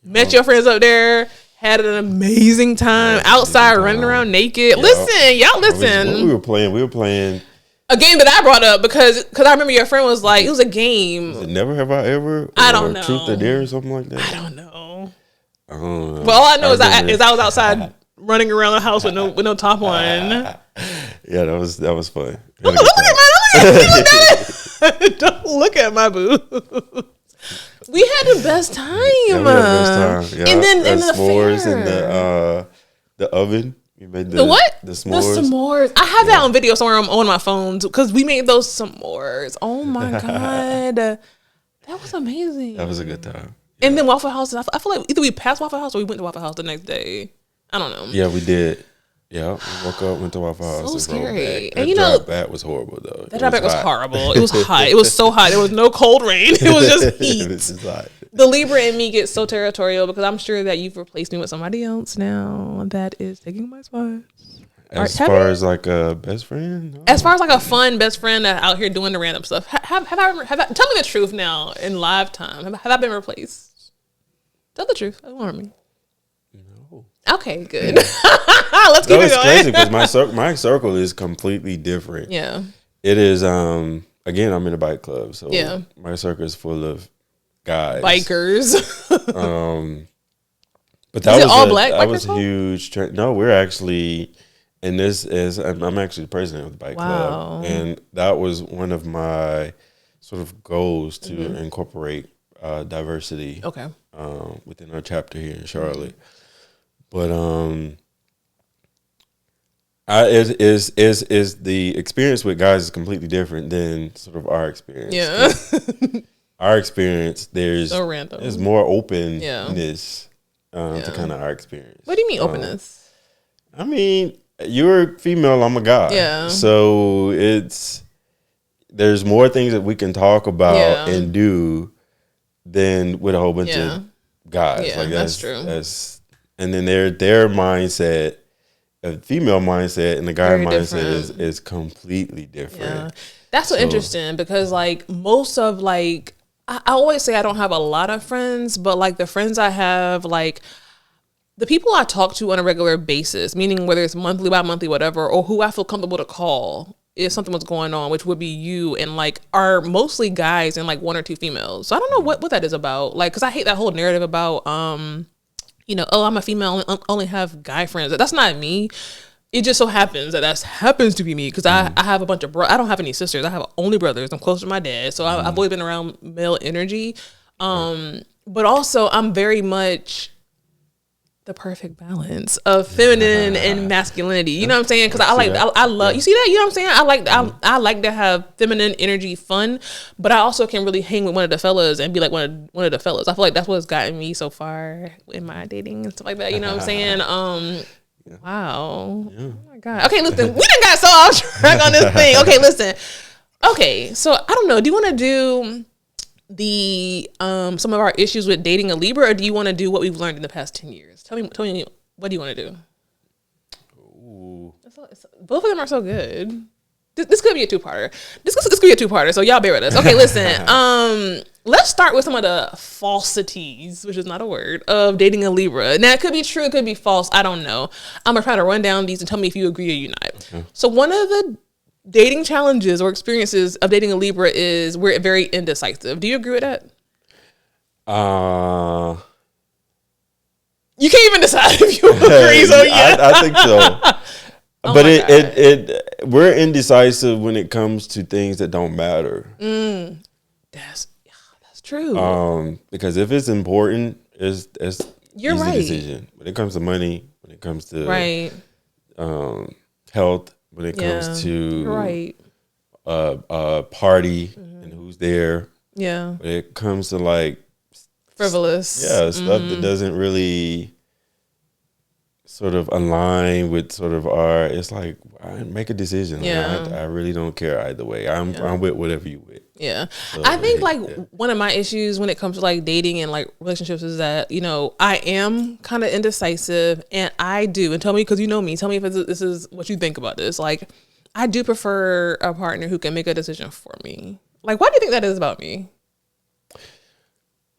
Met your friends up there. Had an amazing time outside, running around naked. Y'all listen. What we were playing a game that I brought up because I remember your friend was like, it was a game. Was it Never Have I Ever? I don't know. Truth or Dare or something like that. I don't know. But all I know is I was outside running around the house with no top on. Yeah, that was fun. Don't look at my boobs. We had the best time. Yeah, we had the best time. Yeah. And then in the s'mores fair. and the oven. We made the what? The s'mores. The s'mores. I have that on video somewhere on my phone because we made those s'mores. Oh my god, that was amazing. That was a good time. Yeah. And then Waffle House. I feel like either we passed Waffle House or we went to Waffle House the next day. I don't know. Yeah, we did. Yeah, we woke up, went to Waffle House. So scary. And drive back was horrible though. That drive back was horrible. It was hot. It was so hot. There was no cold rain. It was just heat. This is hot. The Libra in me gets so territorial because I'm sure that you've replaced me with somebody else now that is taking my spot. As far as like a best friend? No. As far as like a fun best friend that's out here doing the random stuff. Have I tell me the truth now in live time. Have I been replaced? Tell the truth. Don't harm me. No. Okay, good. Let's keep it going. It's crazy because my circle is completely different. Yeah. It is, again, I'm in a bike club. So my circle is full of guys. Bikers. But that was all black. That was a huge. No, we're actually, and this is I'm actually the president of the bike club, and that was one of my sort of goals to incorporate diversity. Okay. Within our chapter here in Charlotte, but is the experience with guys is completely different than sort of our experience. Yeah. Our experience, there's more openness. Yeah. To kind of our experience. What do you mean openness? I mean, you're female, I'm a guy. Yeah. So there's more things that we can talk about and do than with a whole bunch of guys. Yeah, like that's true. And then their mindset, a female mindset and the guy mindset is completely different. Yeah. That's so interesting because like most of like, I always say I don't have a lot of friends, but like the friends I have, like the people I talk to on a regular basis, meaning whether it's monthly, bi-monthly, whatever, or who I feel comfortable to call if something was going on, which would be you, and like are mostly guys and like one or two females. So I don't know what that is about. Like, cause I hate that whole narrative about, I'm a female, I only have guy friends. That's not me. It just so happens that happens to be me because I have a bunch of I don't have any sisters. I have only brothers. I'm close to my dad, so I've always been around male energy. But also I'm very much the perfect balance of feminine and masculinity. You know what I'm saying? Because I love you see that. You know what I'm saying? I like to have feminine energy fun, but I also can really hang with one of the fellas and be like one of the fellas. I feel like that's what's gotten me so far in my dating and stuff like that. You know what I'm saying? Wow. Yeah. Oh my God. Okay, listen, we done got so off track on this thing. Okay, listen. Okay, so I don't know. Do you want to do the some of our issues with dating a Libra, or do you want to do what we've learned in the past 10 years? Tell me what do you want to do? Ooh. Both of them are so good. This could be a two-parter. This could be a two-parter, so y'all bear with us. Okay, listen. Let's start with some of the falsities, which is not a word, of dating a Libra. Now, it could be true, it could be false. I don't know. I'm going to try to run down these and tell me if you agree or you not. Okay. So one of the dating challenges or experiences of dating a Libra is we're very indecisive. Do you agree with that? You can't even decide if you agree, so yeah. I think so. Oh, but we're indecisive when it comes to things that don't matter. That's true. Because if it's important, it's You're easy right. decision. When it comes to money, when it comes to health, when it comes to party and who's there. Yeah. When it comes to like frivolous. Stuff that doesn't really sort of align with sort of it's like, I make a decision. Yeah. I really don't care either way. I'm with whatever you with. Yeah. So, I think one of my issues when it comes to like dating and like relationships is that, I am kind of indecisive, and I do, and tell me, because you know me, tell me if this is what you think about this. Like, I do prefer a partner who can make a decision for me. Like, why do you think that is about me?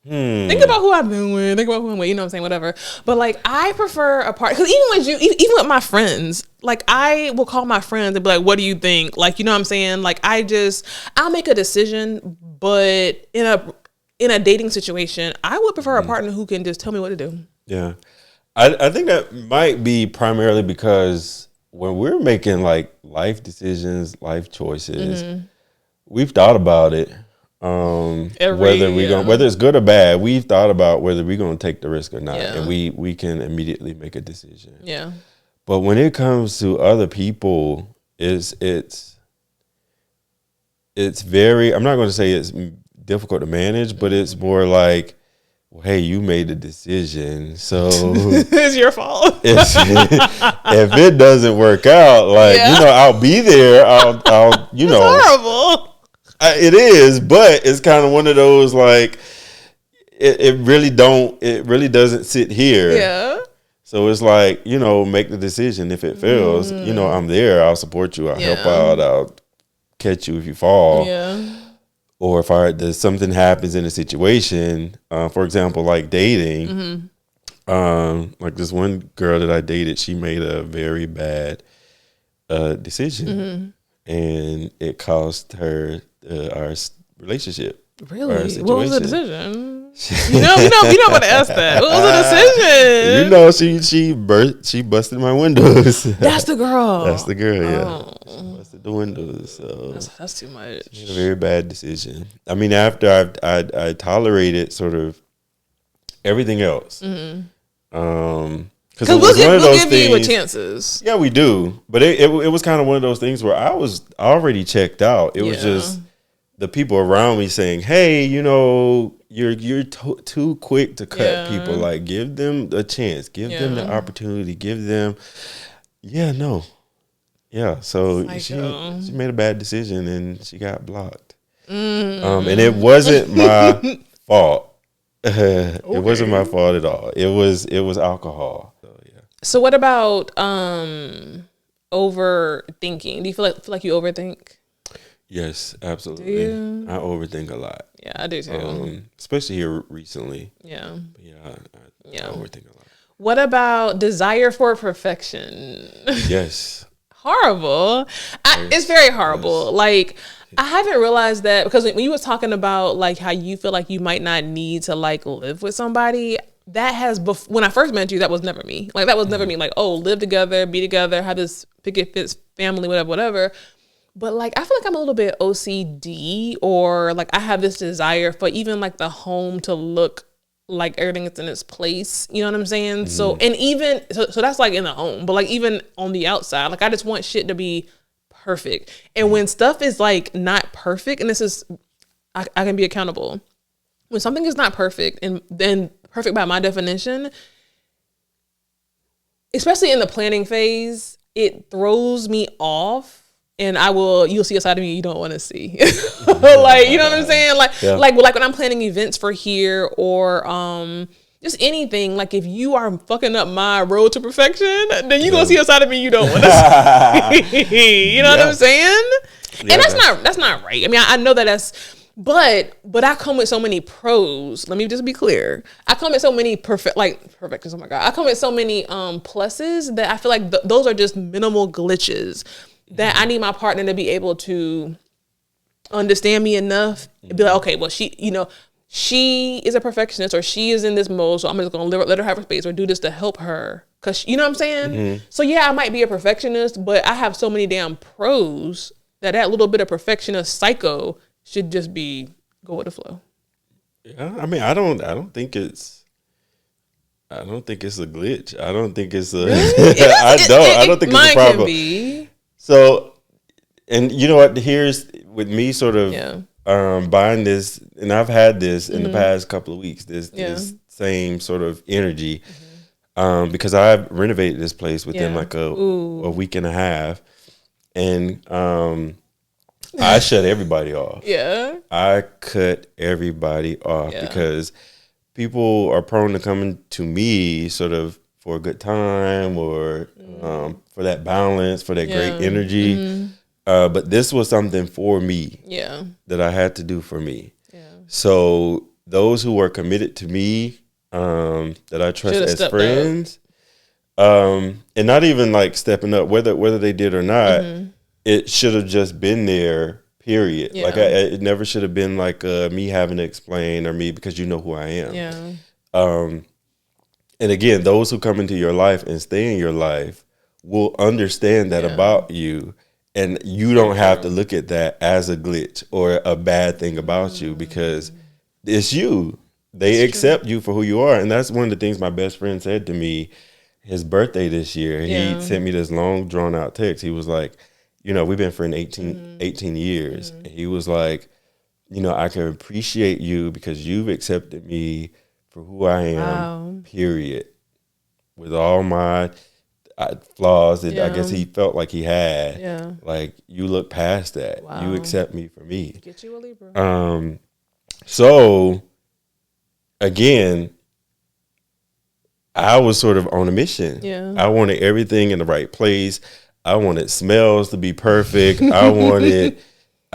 Think about who I've been with. Think about who I'm with. You know what I'm saying? Whatever. But like, I prefer a partner, because even with my friends, like I will call my friends and be like, "What do you think?" Like, you know what I'm saying? Like, I'll make a decision, but in a dating situation, I would prefer a partner who can just tell me what to do. Yeah, I think that might be primarily because when we're making like life decisions, life choices, we've thought about it. Whether it's good or bad, we've thought about whether we're going to take the risk or not, and we can immediately make a decision. Yeah. But when it comes to other people, it's very, I'm not going to say it's difficult to manage, but it's more like, well, hey, you made a decision, so it's your fault. If it doesn't work out, like I'll be there. I'll it's horrible. It is, but it's kind of one of those like it really doesn't sit here. Yeah. So it's like, make the decision. If it fails, I'm there. I'll support you. I'll help out. I'll catch you if you fall. Yeah. Or if something happens in a situation, for example, like dating, like this one girl that I dated, she made a very bad decision, and it cost her our relationship. Really? What was the decision? You know, want to ask that. What was the decision? She busted my windows. That's the girl. That's the girl. Yeah, she busted the windows. So that's too much. She made a very bad decision. I mean, after I tolerated sort of everything else. Because we'll give you chances. Yeah, we do. But it was kind of one of those things where I was already checked out. It was just the people around me saying, "Hey, you're too quick to cut people. Like, give them a chance. Give them the opportunity. Give them." Yeah, no. Yeah, so she made a bad decision and she got blocked. And it wasn't my fault. It wasn't my fault at all. It was alcohol. So, yeah. So what about overthinking? Do you feel like you overthink? Yes, absolutely. I overthink a lot. Yeah, I do too. Especially here recently. Yeah. But I overthink a lot. What about desire for perfection? Yes. Horrible. It's very horrible. Yes. Like, I haven't realized that, because when you was talking about like how you feel like you might not need to like live with somebody, that has when I first met you, that was never me. Like, that was never me. Like, oh, live together, be together, have this picket fits family, whatever. But like, I feel like I'm a little bit OCD, or like I have this desire for even like the home to look like everything is in its place. You know what I'm saying? So, and even, so that's like in the home, but like even on the outside, like I just want shit to be perfect. And when stuff is like not perfect, and this is, I can be accountable. When something is not perfect, and then perfect by my definition, especially in the planning phase, it throws me off. And you'll see a side of me you don't want to see. Like, you know what I'm saying? Like when I'm planning events for here, or just anything, like if you are fucking up my road to perfection, then you're going to see a side of me you don't want to see. You know what I'm saying? Yeah, and that's not right. I mean, I know that's, but I come with so many pros. Let me just be clear. I come with so many perfections. Oh my God. I come with so many pluses that I feel like those are just minimal glitches that I need my partner to be able to understand me enough and be like, okay, well, she is a perfectionist, or she is in this mode, so I'm just going to let her have her space, or do this to help her. Because, you know what I'm saying? Mm-hmm. So yeah, I might be a perfectionist, but I have so many damn pros that little bit of perfectionist psycho should just go with the flow. Yeah, I mean, I don't think it's a glitch. I don't think it's a, really? I don't think it's a problem. Can be. So, and you know what, here's with me sort of buying this, and I've had this in the past couple of weeks, this same sort of energy, because I've renovated this place within like a week and a half, and I shut everybody off. Yeah. I cut everybody off because people are prone to coming to me sort of for a good time, or for that balance, for that great energy. Mm-hmm. But this was something for me that I had to do for me. Yeah. So those who were committed to me, that I trust as friends, and not even like stepping up, whether they did or not, it should have just been there, period. Yeah. Like it never should have been like me having to explain, or me, because you know who I am. Yeah. And again, those who come into your life and stay in your life will understand that about you. And you don't have to look at that as a glitch or a bad thing about you, because it's you. They accept you for who you are. And that's one of the things my best friend said to me, his birthday this year. He sent me this long, drawn out text. He was like, we've been friends 18 years. And he was like, I can appreciate you because you've accepted me for who I am, period. With all my flaws that I guess he felt like he had. Yeah. Like, you look past that. Wow. You accept me for me. Get you a Libra. So, again, I was sort of on a mission. Yeah. I wanted everything in the right place. I wanted smells to be perfect. I wanted,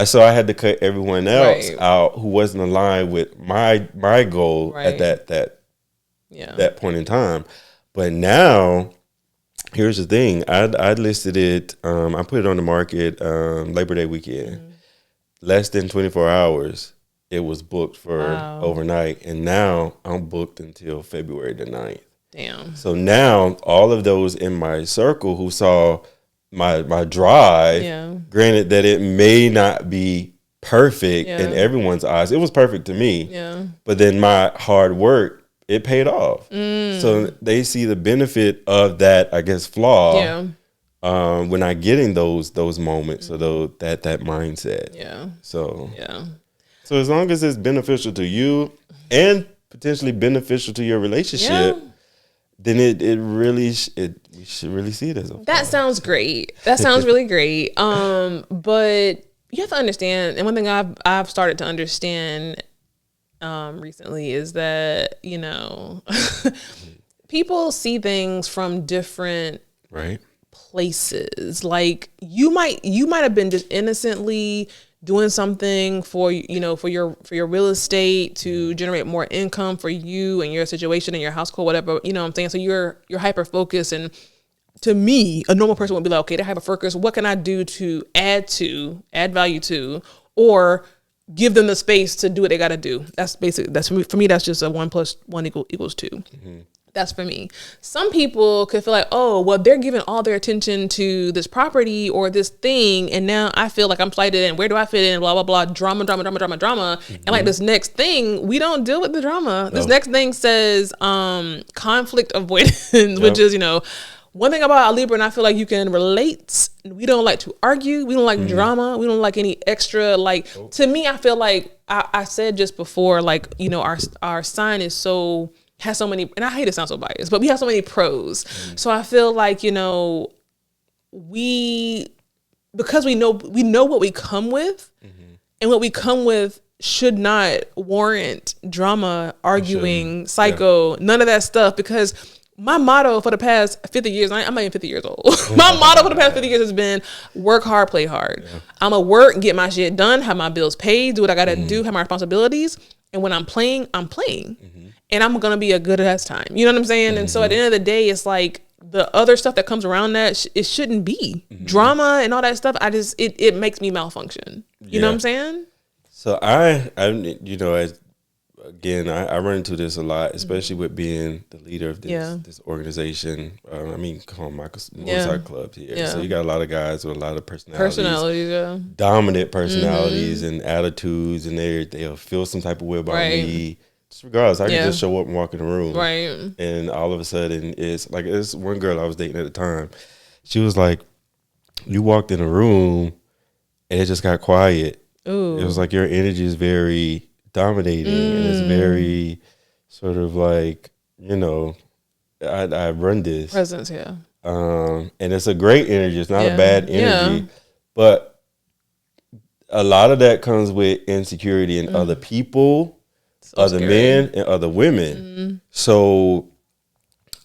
so I had to cut everyone else out who wasn't aligned with my goal at that point in time. But now, here's the thing. I listed it. I put it on the market Labor Day weekend. Mm-hmm. Less than 24 hours, it was booked for overnight. And now I'm booked until February the 9th. Damn. So now all of those in my circle who saw my drive, granted that it may not be perfect in everyone's eyes. It was perfect to me. Yeah. But then my hard work, it paid off. So they see the benefit of that, I guess, flaw when I get in those moments or that mindset. Yeah. So as long as it's beneficial to you and potentially beneficial to your relationship, then we should really see it as a flaw. That sounds great. That sounds really great. But you have to understand, and one thing I've started to understand recently is that, you know, people see things from different places. Like you might have been just innocently doing something for your real estate to generate more income for you and your situation and your household, whatever, you know what I'm saying? So you're hyper focused, and to me, a normal person would be like, okay, they're hyper focused. What can I do to add value to, or give them the space to do what they got to do? That's for me. That's just a 1 + 1 = 2. Mm-hmm. That's for me. Some people could feel like, oh, well, they're giving all their attention to this property or this thing, and now I feel like I'm slighted, and where do I fit in? Blah, blah, blah, drama. Mm-hmm. And like this next thing, we don't deal with the drama. No. This next thing says conflict avoidance, which is, you know, one thing about a Libra, and I feel like you can relate, we don't like to argue. We don't like drama. We don't like any extra, like, to me, I feel like I said just before, like, you know, our sign has so many, and I hate to sound so biased, but we have so many pros. So I feel like, you know, because we know what we come with, and what we come with should not warrant drama, arguing, psycho, none of that stuff. Because my motto for the past 50 years, I'm not even 50 years old. My motto for the past 50 years has been work hard, play hard. Yeah. I'm going to work, get my shit done, have my bills paid, do what I got to do, have my responsibilities. And when I'm playing, I'm playing. And I'm going to be a good ass time. You know what I'm saying? And so at the end of the day, it's like the other stuff that comes around that, it shouldn't be. Drama and all that stuff, it makes me malfunction. You know what I'm saying? So I you know, I run into this a lot, especially with being the leader of this organization. I mean, come on, motorcycle club here. Yeah. So you got a lot of guys with a lot of personalities, dominant personalities and attitudes, and they'll feel some type of way about me. Just regardless, I can just show up and walk in the room. Right. And all of a sudden, it's one girl I was dating at the time. She was like, you walked in a room and it just got quiet. Ooh. It was like your energy is very dominating and it's very sort of like, you know, I run this. Presence, yeah. And it's a great energy. It's not a bad energy. But a lot of that comes with insecurity in other people, other men and other women. So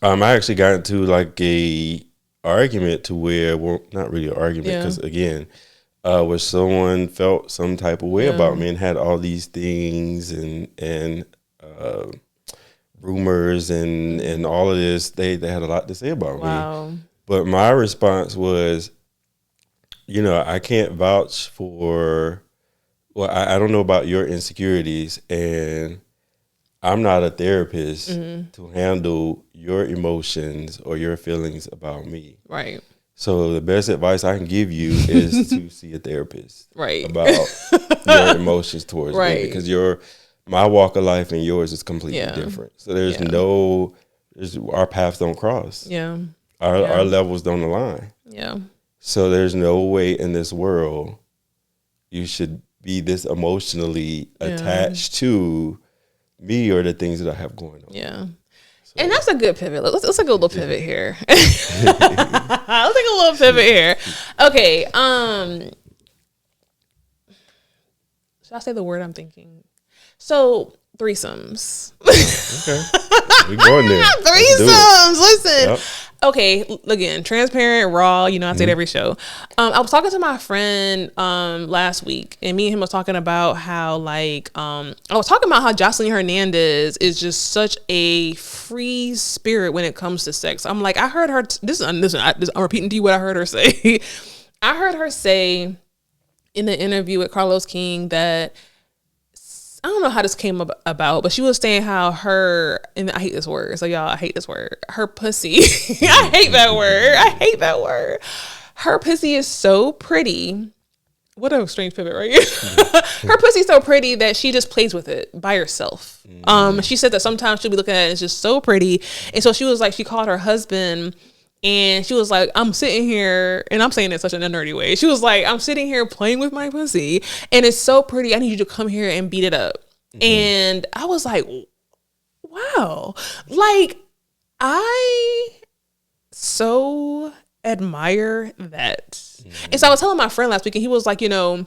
I actually got into like a argument to where, well, not really an argument, because again, where someone felt some type of way about me and had all these things and rumors and all of this. They had a lot to say about me. But my response was, you know, I can't vouch for, well, I don't know about your insecurities, and I'm not a therapist to handle your emotions or your feelings about me. Right. So the best advice I can give you is to see a therapist, about your emotions towards me, because my walk of life and yours is completely different. So there's our paths don't cross. Yeah. Our levels don't align. Yeah. So there's no way in this world you should be this emotionally attached to me or the things that I have going on. Yeah. And that's a good pivot. Let's take a little pivot here. Let's take a little pivot here. Okay. Should I say the word I'm thinking? So Threesomes. Okay. We going there. Threesomes. Listen. Yep. Okay, again, transparent, raw. You know, I say it every show. I was talking to my friend last week, and me and him was talking about how, like, I was talking about how Jocelyn Hernandez is just such a free spirit when it comes to sex. I'm like, I heard her. I'm repeating to you what I heard her say. I heard her say in the interview with Carlos King that, I don't know how this came about, but she was saying how her, and I hate this word, so y'all, I hate this word, her pussy. I hate that word. Her pussy is so pretty. What a strange pivot, right? Her pussy's so pretty that she just plays with it by herself. She said that sometimes she'll be looking at it and it's just so pretty. And so she was like, she called her husband and she was like, I'm sitting here, and I'm saying it in such a nerdy way. She was like, I'm sitting here playing with my pussy and it's so pretty. I need you to come here and beat it up. And I was like, wow. Like, I so admire that. And so I was telling my friend last week, and he was like, you know,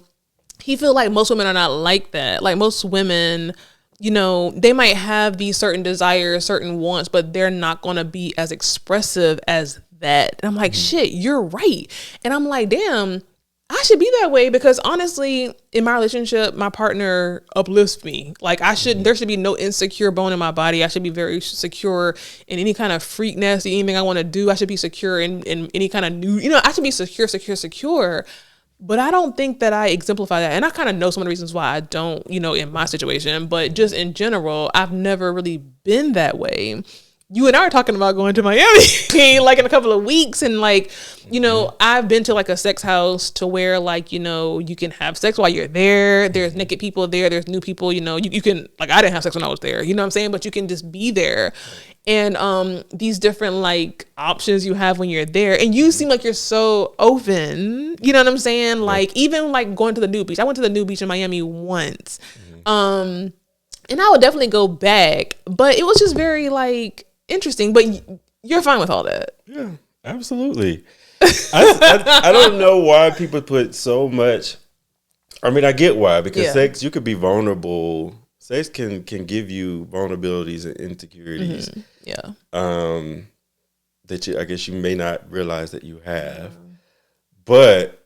he feel like most women are not like that. Like most women, you know, they might have these certain desires, certain wants, but they're not going to be as expressive as that. And I'm like, shit, you're right. And I'm like, damn, I should be that way, because honestly, in my relationship, my partner uplifts me. Like there should be no insecure bone in my body. I should be very secure in any kind of freak nasty, anything I want to do. I should be secure in any kind of new, you know, I should be secure. But I don't think that I exemplify that. And I kind of know some of the reasons why I don't, you know, in my situation. But just in general, I've never really been that way. You and I are talking about going to Miami like in a couple of weeks. And like, you know, I've been to like a sex house to where like, you know, you can have sex while you're there. There's naked people there. There's new people, you know, you can, like, I didn't have sex when I was there, you know what I'm saying? But you can just be there. And these different like options you have when you're there, and you seem like you're so open, you know what I'm saying? Like even like going to the new beach. I went to the new beach in Miami once. And I would definitely go back, but it was just very like interesting. But you're fine with all that. Yeah, absolutely. I don't know why people put so much. I mean, I get why, because sex, you could be vulnerable. Sex can give you vulnerabilities and insecurities. That I guess you may not realize that you have. But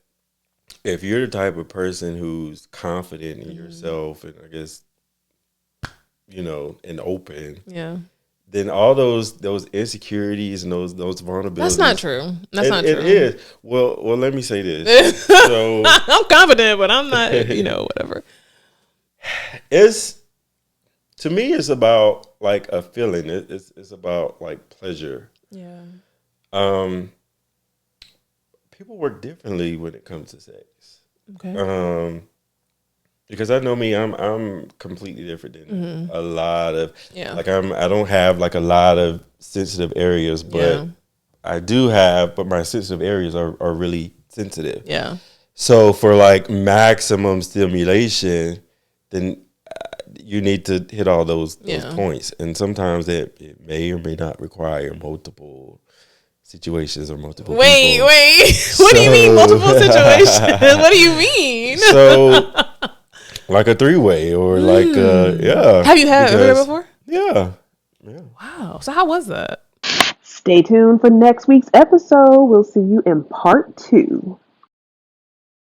if you're the type of person who's confident in yourself, and I guess, you know, and open, then all those insecurities and those vulnerabilities. That's not true. That's not true. It is. Well, let me say this. So I'm confident, but I'm not, you know, whatever. To me, it's about like a feeling. It's about like pleasure. Yeah. People work differently when it comes to sex. Okay. Because I know me, I'm completely different than a lot of like I don't have like a lot of sensitive areas, but I do have, but my sensitive areas are really sensitive. Yeah. So for like maximum stimulation, then you need to hit all those points, and sometimes it may or may not require multiple situations or multiple people. Wait. What do you mean multiple situations? What do you mean? So like a three-way or like Have you heard it before? Yeah. Wow. So how was that? Stay tuned for next week's episode. We'll see you in part 2.